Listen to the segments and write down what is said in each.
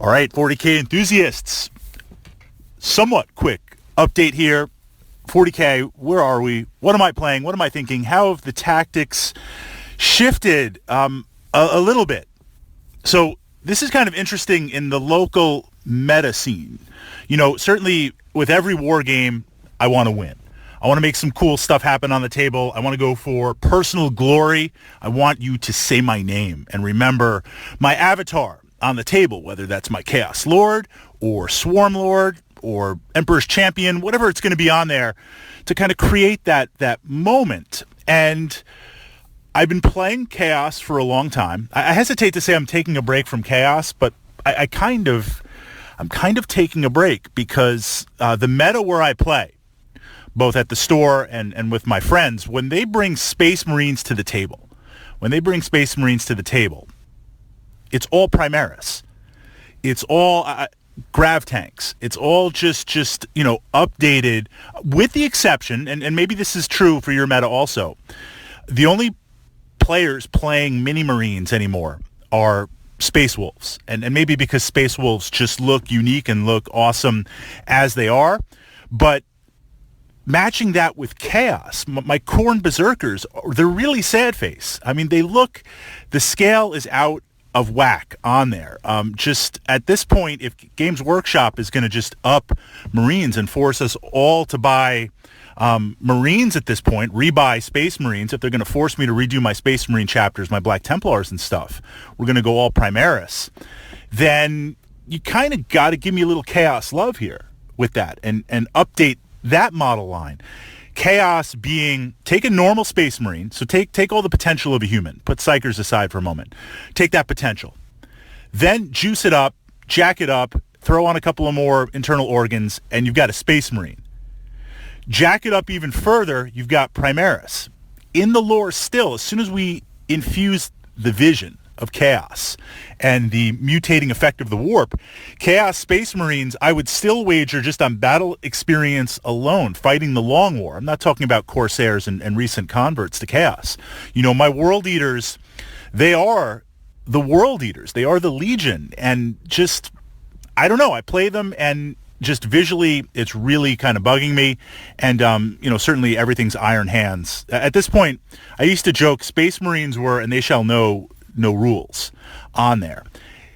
All right, 40K enthusiasts, somewhat quick update here. 40K, where are we? What am I playing? What am I thinking? How have the tactics shifted a little bit? So this is kind of interesting in the local meta scene. You know, certainly with every war game, I want to win. I want to make some cool stuff happen on the table. I want to go for personal glory. I want you to say my name and remember my avatar on the table, whether that's my Chaos Lord or Swarm Lord or Emperor's Champion, whatever it's going to be on there, to kind of create that moment. And I've been playing Chaos for a long time. I hesitate to say I'm taking a break from Chaos, but I'm kind of taking a break because the meta where I play, both at the store and with my friends, when they bring Space Marines to the table, it's all Primaris. It's all grav tanks. It's all just updated, with the exception, and maybe this is true for your meta also, the only players playing mini Marines anymore are Space Wolves. And maybe because Space Wolves just look unique and look awesome as they are. But matching that with Chaos, my Khorne Berserkers, they're really sad face. I mean, the scale is out of whack on there. Just at this point, if Games Workshop is going to just up Marines and force us all to buy Marines at this point, rebuy Space Marines, if they're going to force me to redo my Space Marine chapters, my Black Templars and stuff, we're going to go all Primaris, then you kind of got to give me a little Chaos love here with that and update that model line. Chaos being, take a normal Space Marine, so take all the potential of a human, put Psychers aside for a moment, take that potential, then juice it up, jack it up, throw on a couple of more internal organs, and you've got a Space Marine. Jack it up even further, you've got Primaris. In the lore still, as soon as we infuse the vision of Chaos and the mutating effect of the warp, Chaos Space Marines, I would still wager just on battle experience alone, fighting the Long War. I'm not talking about Corsairs and recent converts to Chaos. You know, my World Eaters, they are the World Eaters. They are the Legion. And just, I don't know, I play them and just visually, it's really kind of bugging me. And, certainly everything's Iron Hands. At this point, I used to joke Space Marines were, and they shall know, no rules on there.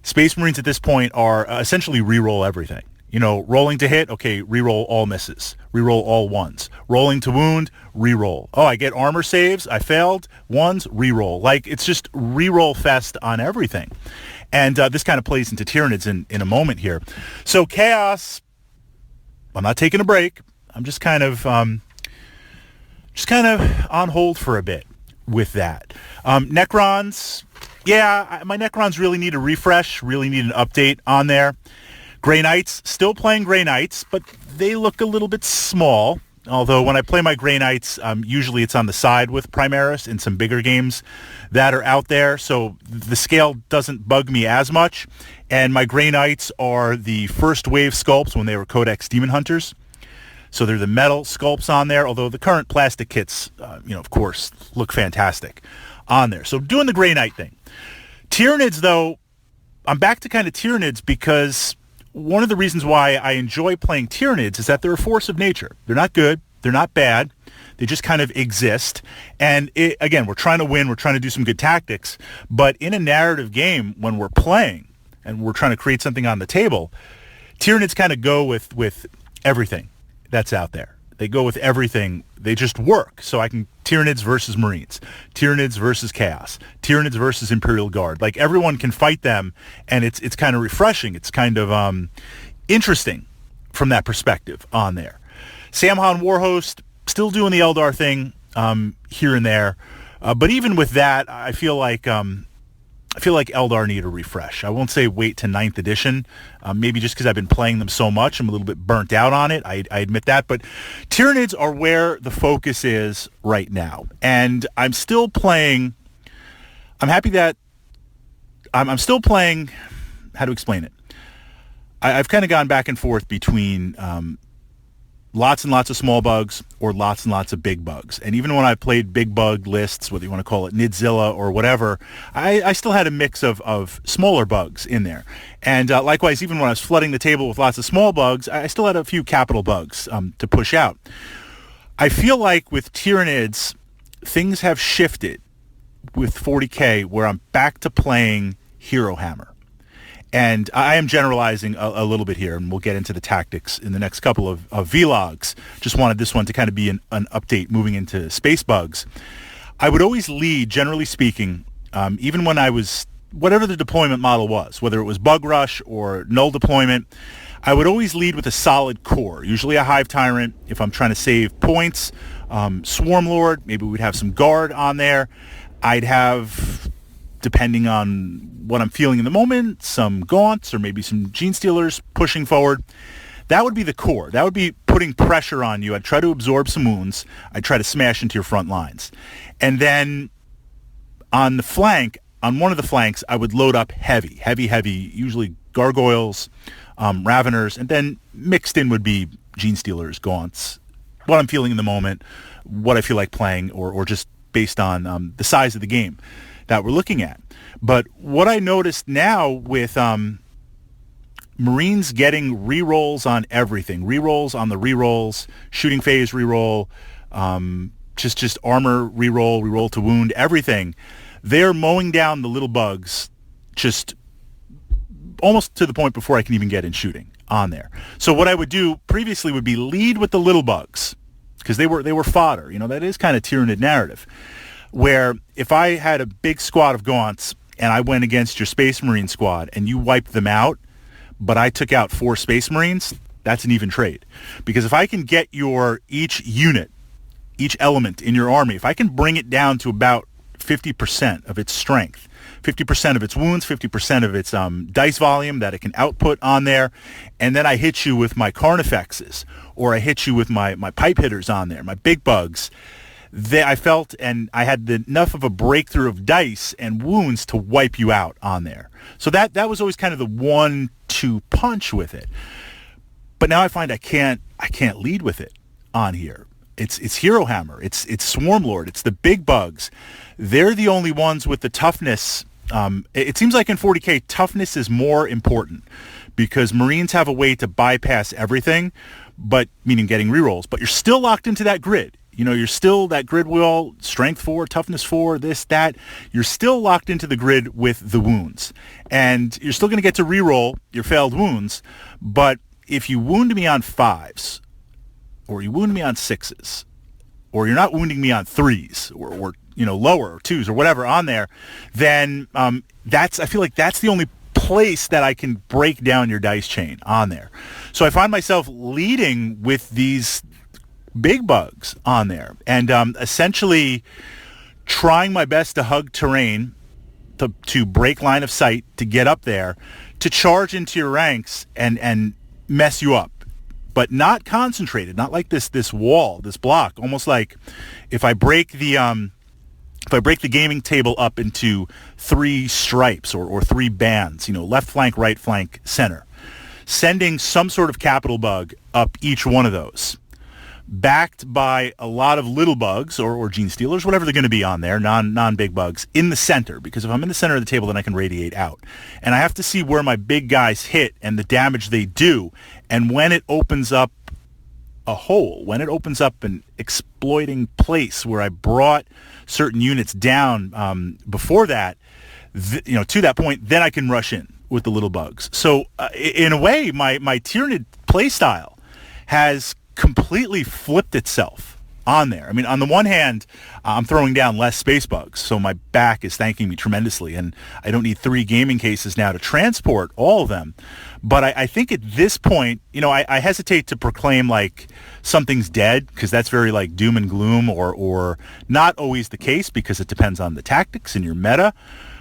Space Marines at this point are essentially re-roll everything. You know, rolling to hit, okay, re-roll all misses. Re-roll all ones. Rolling to wound, re-roll. Oh, I get armor saves, I failed, ones, re-roll. Like, it's just re-roll fest on everything. And this kind of plays into Tyranids in a moment here. So Chaos, I'm not taking a break. I'm just kind of on hold for a bit with that. Necrons, yeah, my Necrons really need a refresh, really need an update on there. Grey Knights, still playing Grey Knights, but they look a little bit small. Although when I play my Grey Knights, usually it's on the side with Primaris in some bigger games that are out there, so the scale doesn't bug me as much. And my Grey Knights are the first wave sculpts when they were Codex Demon Hunters. So they're the metal sculpts on there, although the current plastic kits, of course, look fantastic on there. So doing the Grey Knight thing. Tyranids, though, I'm back to kind of Tyranids because one of the reasons why I enjoy playing Tyranids is that they're a force of nature. They're not good. They're not bad. They just kind of exist. And again, we're trying to win. We're trying to do some good tactics. But in a narrative game, when we're playing and we're trying to create something on the table, Tyranids kind of go with everything that's out there. They go with everything. They just work. So I can Tyranids versus Marines, Tyranids versus Chaos, Tyranids versus Imperial Guard. Like, everyone can fight them, and it's kind of refreshing. It's kind of interesting from that perspective on there. Samhan Warhost, still doing the Eldar thing here and there. But even with that, I feel like Eldar need a refresh. I won't say wait to 9th edition, maybe just because I've been playing them so much. I'm a little bit burnt out on it. I admit that. But Tyranids are where the focus is right now. And I'm still playing. I'm happy that I'm still playing. How to explain it? I've kind of gone back and forth between lots and lots of small bugs or lots and lots of big bugs. And even when I played big bug lists, whether you want to call it Nidzilla or whatever, I still had a mix of smaller bugs in there. And likewise, even when I was flooding the table with lots of small bugs, I still had a few capital bugs to push out. I feel like with Tyranids, things have shifted with 40K where I'm back to playing Hero Hammer. And I am generalizing a little bit here, and we'll get into the tactics in the next couple of vlogs. Just wanted this one to kind of be an update moving into space bugs. I would always lead, generally speaking, even when I was, whatever the deployment model was, whether it was bug rush or null deployment, I would always lead with a solid core, usually a Hive Tyrant if I'm trying to save points, Swarm Lord, maybe we'd have some guard on there. I'd have, depending on what I'm feeling in the moment, some Gaunts or maybe some Gene Stealers pushing forward. That would be the core. That would be putting pressure on you. I'd try to absorb some wounds. I'd try to smash into your front lines. And then on the flank, on one of the flanks, I would load up heavy, usually Gargoyles, Raveners, and then mixed in would be Gene Stealers, Gaunts, what I'm feeling in the moment, what I feel like playing, or just based on the size of the game that we're looking at. But what I noticed now with Marines getting rerolls on everything, rerolls on the rerolls, shooting phase reroll, just armor reroll to wound, everything, they're mowing down the little bugs just almost to the point before I can even get in shooting on there. So what I would do previously would be lead with the little bugs because they were fodder. You know, that is kind of Tyranid narrative, where if I had a big squad of Gaunts and I went against your Space Marine squad and you wiped them out, but I took out 4 Space Marines, that's an even trade. Because if I can get your each unit, each element in your army, if I can bring it down to about 50% of its strength, 50% of its wounds, 50% of its dice volume that it can output on there, and then I hit you with my Carnifexes, or I hit you with my pipe hitters on there, my big bugs, I felt, and I had enough of a breakthrough of dice and wounds to wipe you out on there. So that was always kind of the 1-2 punch with it. But now I find I can't lead with it on here. It's Hero Hammer. It's Swarm Lord. It's the big bugs. They're the only ones with the toughness. It seems like in 40K, toughness is more important because Marines have a way to bypass everything, but meaning getting rerolls. But you're still locked into that grid. You know, you're still that grid wheel, strength 4, toughness 4, this, that. You're still locked into the grid with the wounds. And you're still going to get to reroll your failed wounds. But if you wound me on 5s, or you wound me on 6s, or you're not wounding me on 3s, or you know, lower, or 2s, or whatever on there, then I feel like that's the only place that I can break down your dice chain on there. So I find myself leading with these big bugs on there and essentially trying my best to hug terrain, to break line of sight, to get up there, to charge into your ranks and mess you up, but not concentrated, not like this wall, this block, almost like if I break the gaming table up into 3 stripes or 3 bands, you know, left flank, right flank, center, sending some sort of capital bug up each one of those, backed by a lot of little bugs or Gene Stealers, whatever they're going to be on there, non-big bugs, in the center. Because if I'm in the center of the table, then I can radiate out. And I have to see where my big guys hit and the damage they do. And when it opens up a hole, when it opens up an exploiting place where I brought certain units down before that, to that point, then I can rush in with the little bugs. So in a way, my Tyranid playstyle has completely flipped itself on there. I mean, on the one hand, I'm throwing down less space bugs, so my back is thanking me tremendously, and I don't need 3 gaming cases now to transport all of them. But I think at this point, you know, I hesitate to proclaim like something's dead, because that's very like doom and gloom, or not always the case, because it depends on the tactics and your meta.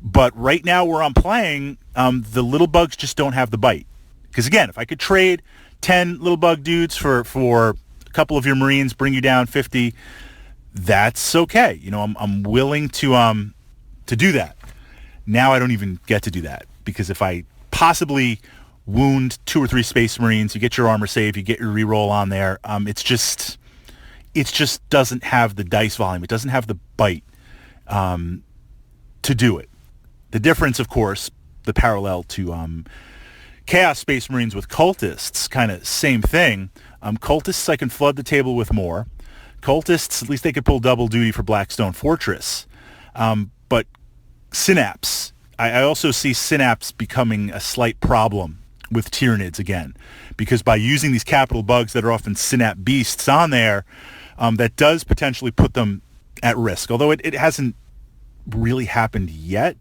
But right now where I'm playing, the little bugs just don't have the bite. Because again, if I could trade 10 little bug dudes for a couple of your Marines, bring you down 50, that's okay. You know, I'm willing to do that. Now I don't even get to do that, because if I possibly wound 2 or 3 Space Marines, you get your armor save, you get your reroll on there. It just doesn't have the dice volume. It doesn't have the bite to do it. The difference, of course, the parallel to Chaos Space Marines with Cultists, kind of same thing. Cultists, I can flood the table with more. Cultists, at least they could pull double duty for Blackstone Fortress. But Synapse, I also see Synapse becoming a slight problem with Tyranids again, because by using these capital bugs that are often Synapse beasts on there, that does potentially put them at risk. Although it hasn't really happened yet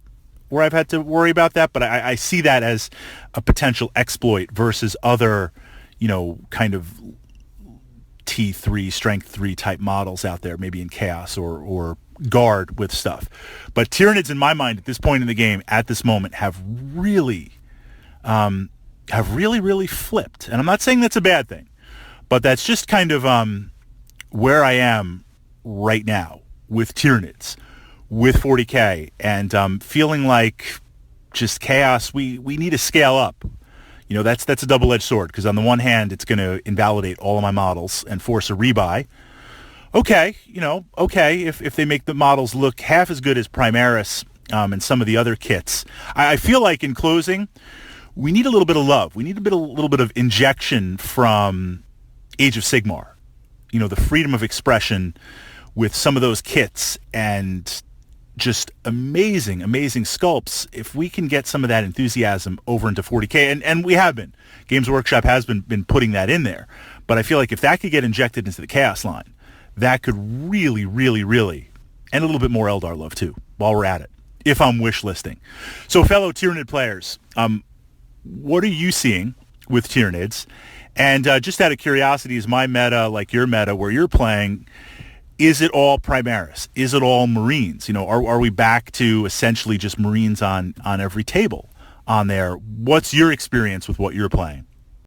where I've had to worry about that, but I see that as a potential exploit versus other, kind of T3, Strength 3 type models out there, maybe in Chaos or Guard with stuff. But Tyranids, in my mind, at this point in the game, at this moment, have really flipped. And I'm not saying that's a bad thing, but that's just kind of where I am right now with Tyranids, with 40K, and feeling like just Chaos, we need to scale up. That's a double-edged sword, because on the one hand, it's going to invalidate all of my models and force a rebuy. Okay, if they make the models look half as good as Primaris and some of the other kits. I feel like, in closing, we need a little bit of love. We need a little bit of injection from Age of Sigmar. The freedom of expression with some of those kits and just amazing sculpts. If we can get some of that enthusiasm over into 40K, and we have been. Games Workshop has been putting that in there. But I feel like if that could get injected into the Chaos line, that could really, and a little bit more Eldar love too, while we're at it, if I'm wish listing. So fellow Tyranid players, what are you seeing with Tyranids? And just out of curiosity, is my meta like your meta where you're playing? Is it all Primaris? Is it all Marines? Are we back to essentially just Marines on every table on there? What's your experience with what you're playing?